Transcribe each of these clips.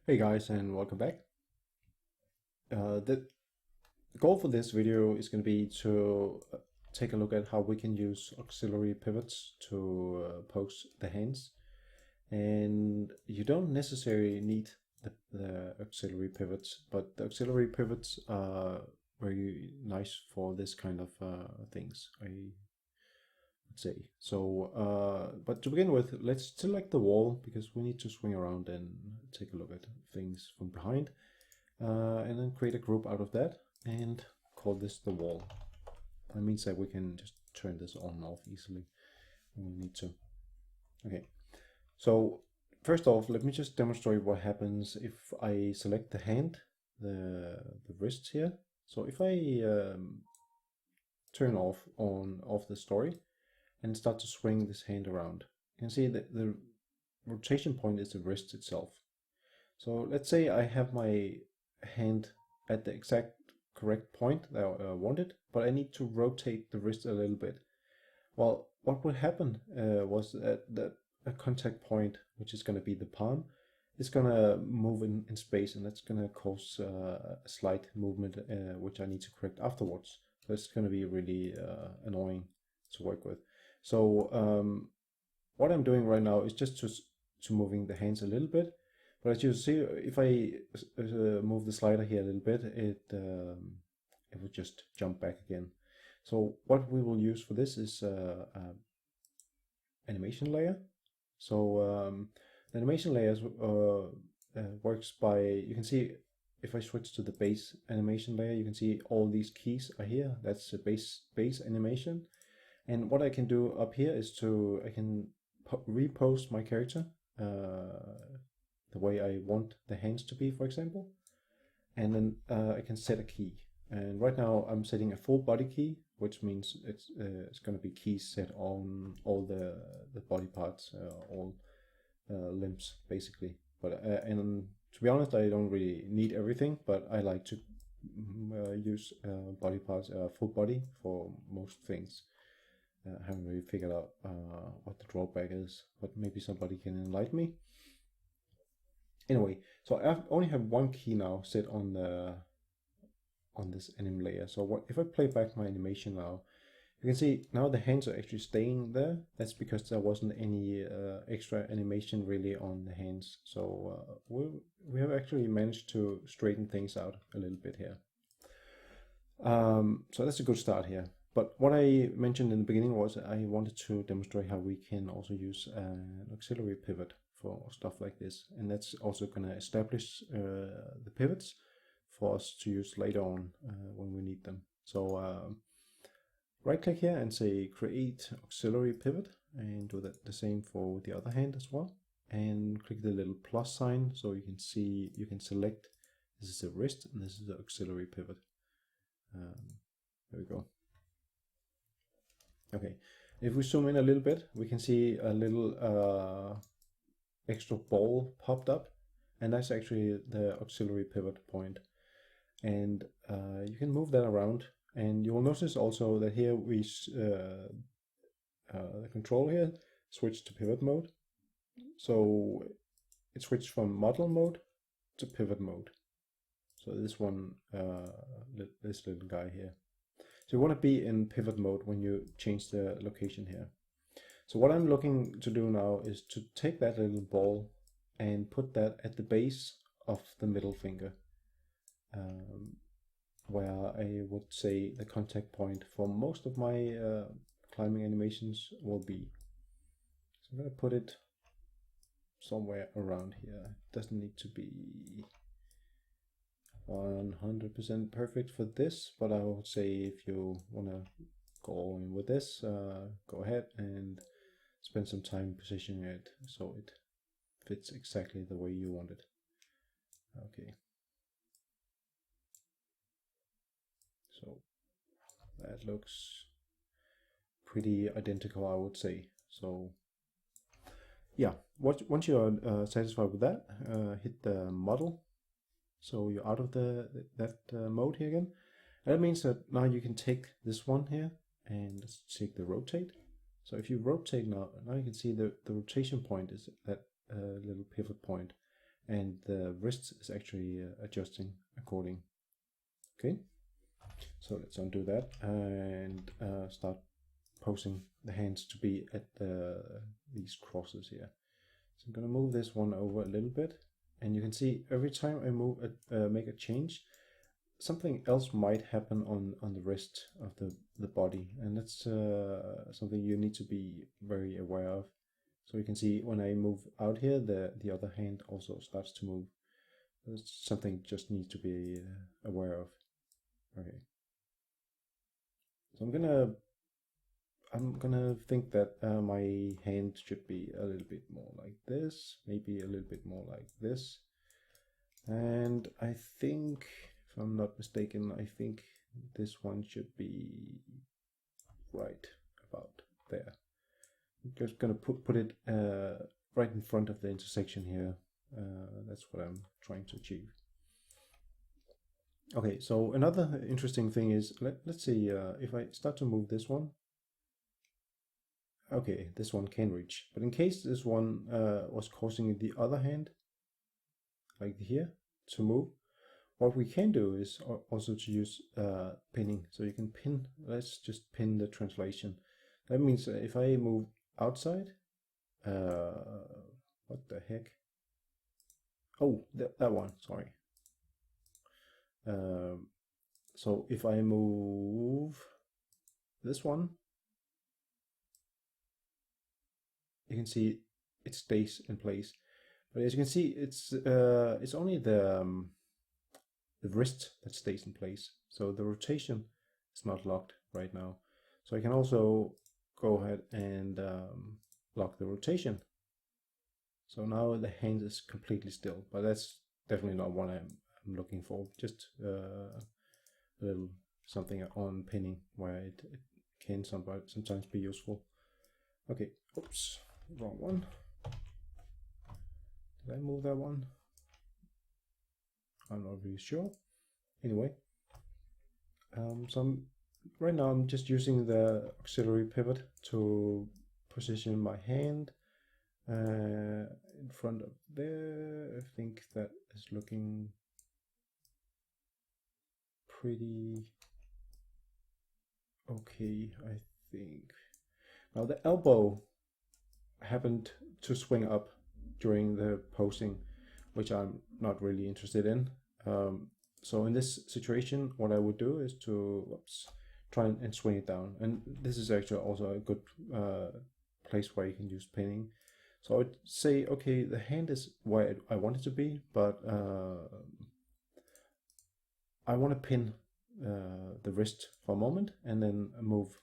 Hey guys, and welcome back. The goal for this video is going to be to take a look at how we can use auxiliary pivots to pose the hands. And you don't necessarily need the auxiliary pivots, but the auxiliary pivots are very nice for this kind of things, I would say. So, but to begin with, let's select the wall because we need to swing around and take a look at things from behind. And then create a group out of that and call this the wall. That means that we can just turn this on and off easily when we need to. Okay, so first off, let me just demonstrate what happens if I select the hand, the wrist here. So if I turn off the story and start to swing this hand around, you can see that the rotation point is the wrist itself. So let's say I have my hand at the exact correct point that I wanted, but I need to rotate the wrist a little bit. Well, what would happen was that a contact point, which is going to be the palm, is going to move in space, and that's going to cause a slight movement, which I need to correct afterwards. So it's going to be really annoying to work with. So what I'm doing right now is just to moving the hands a little bit. But as you see, if I move the slider here a little bit, it will just jump back again. So what we will use for this is animation layer. So the animation layers works by, you can see if I switch to the base animation layer, you can see all these keys are here. That's the base animation. And what I can do up here is I can repose my character the way I want the hands to be, for example. And then I can set a key. And right now I'm setting a full body key, which means it's going to be keys set on all the body parts, all limbs, basically. But and to be honest, I don't really need everything, but I like to use body parts, full body for most things. I haven't really figured out what the drawback is, but maybe somebody can enlighten me. Anyway, so I only have one key now set on this anim layer. So if I play back my animation now, you can see now the hands are actually staying there. That's because there wasn't any extra animation really on the hands. So we have actually managed to straighten things out a little bit here. So that's a good start here. But what I mentioned in the beginning was I wanted to demonstrate how we can also use an auxiliary pivot for stuff like this. And that's also going to establish the pivots for us to use later on when we need them. So right click here and say create auxiliary pivot, and do the same for the other hand as well. And click the little plus sign so you can see, you can select this is the wrist and this is the auxiliary pivot. There we go. Okay, if we zoom in a little bit, we can see a little extra ball popped up, and that's actually the auxiliary pivot point. And you can move that around, and you will notice also that here the control here switched to pivot mode. So it switched from model mode to pivot mode. So this one, this little guy here. So you want to be in pivot mode when you change the location here. So what I'm looking to do now is to take that little ball and put that at the base of the middle finger, where I would say the contact point for most of my climbing animations will be. So I'm going to put it somewhere around here. It doesn't need to be 100% perfect for this, but I would say if you want to go all in with this, go ahead and spend some time positioning it so it fits exactly the way you want it. Okay. So that looks pretty identical, I would say. So yeah, once you're satisfied with that, hit the model. So you're out of that mode here again. And that means that now you can take this one here and let's take the rotate. So if you rotate now you can see the rotation point is that little pivot point. and the wrist is actually adjusting according. Okay, so let's undo that and start posing the hands to be at these crosses here. So I'm going to move this one over a little bit, and you can see every time I move make a change, something else might happen on the wrist of the body, and that's something you need to be very aware of. So you can see when I move out here, the other hand also starts to move. It's something just need to be aware of. Okay. So I'm gonna think that my hand should be a little bit more like this, maybe a little bit more like this. And I think, if I'm not mistaken, I think this one should be right about there. I'm just gonna put it right in front of the intersection here. That's what I'm trying to achieve. Okay, so another interesting thing is, let's see, if I start to move this one, okay, this one can reach, but in case this one was causing the other hand, like here, to move, what we can do is also to use pinning. So you can pin, let's just pin the translation. That means if I move outside, what the heck? Oh, that one, sorry. So if I move this one, you can see it stays in place. But as you can see, it's only the wrist that stays in place. So the rotation is not locked right now. So I can also go ahead and lock the rotation. So now the hand is completely still, but that's definitely not what I'm looking for. Just a little something on pinning where it can sometimes be useful. Okay, oops, wrong one. Did I move that one? I'm not really sure. Anyway, right now I'm just using the auxiliary pivot to position my hand in front of there. I think that is looking pretty okay, I think. Now the elbow happened to swing up during the posing, which I'm not really interested in. So in this situation, what I would do is to try and swing it down. And this is actually also a good place where you can use pinning. So I would say, okay, the hand is where I want it to be, but I want to pin the wrist for a moment and then move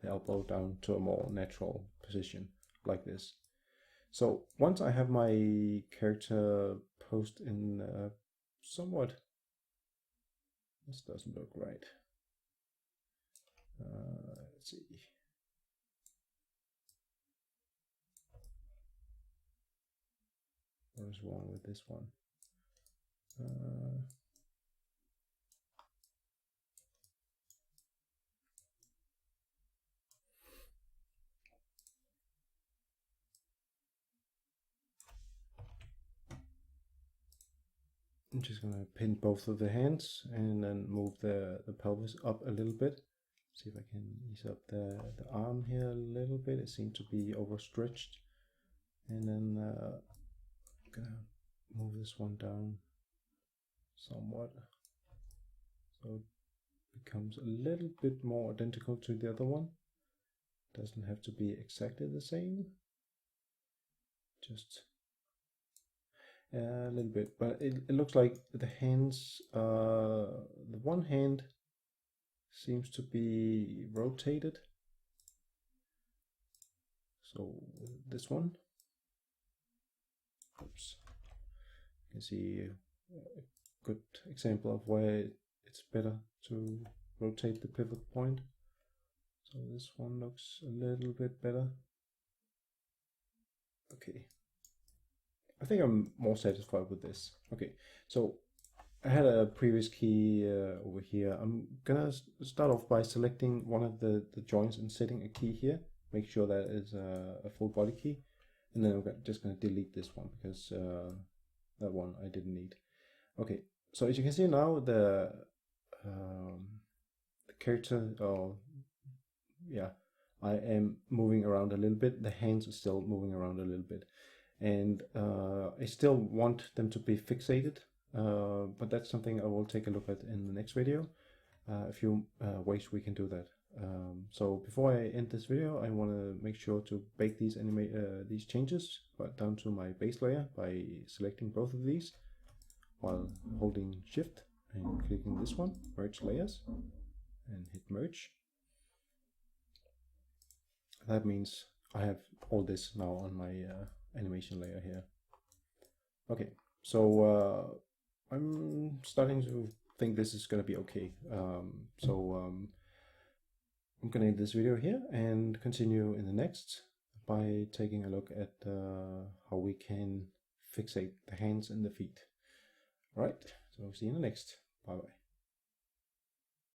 the elbow down to a more natural position like this. So once I have my character posed in somewhat, this doesn't look right. Let's see. What is wrong with this one? I'm just going to pin both of the hands and then move the pelvis up a little bit. See if I can ease up the arm here a little bit. It seems to be overstretched. And then I'm going to move this one down somewhat. So it becomes a little bit more identical to the other one. Doesn't have to be exactly the same. Just a little bit, but it looks like the hands, the one hand seems to be rotated. So this one, oops, you can see a good example of where it's better to rotate the pivot point. So this one looks a little bit better. Okay. I think I'm more satisfied with this. Okay, so I had a previous key over here. I'm gonna start off by selecting one of the joints and setting a key here. Make sure that is a full body key. and then I'm just going to delete this one because that one I didn't need. Okay, so as you can see now, the character, I am moving around a little bit. The hands are still moving around a little bit, and I still want them to be fixated, but that's something I will take a look at in the next video. A few ways we can do that. So before I end this video, I want to make sure to bake these changes down to my base layer by selecting both of these while holding Shift and clicking this one, Merge Layers, and hit Merge. That means I have all this now on my animation layer here. Okay, so I'm starting to think this is going to be okay. I'm going to end this video here and continue in the next by taking a look at how we can fixate the hands and the feet. Alright, so see you in the next. Bye bye.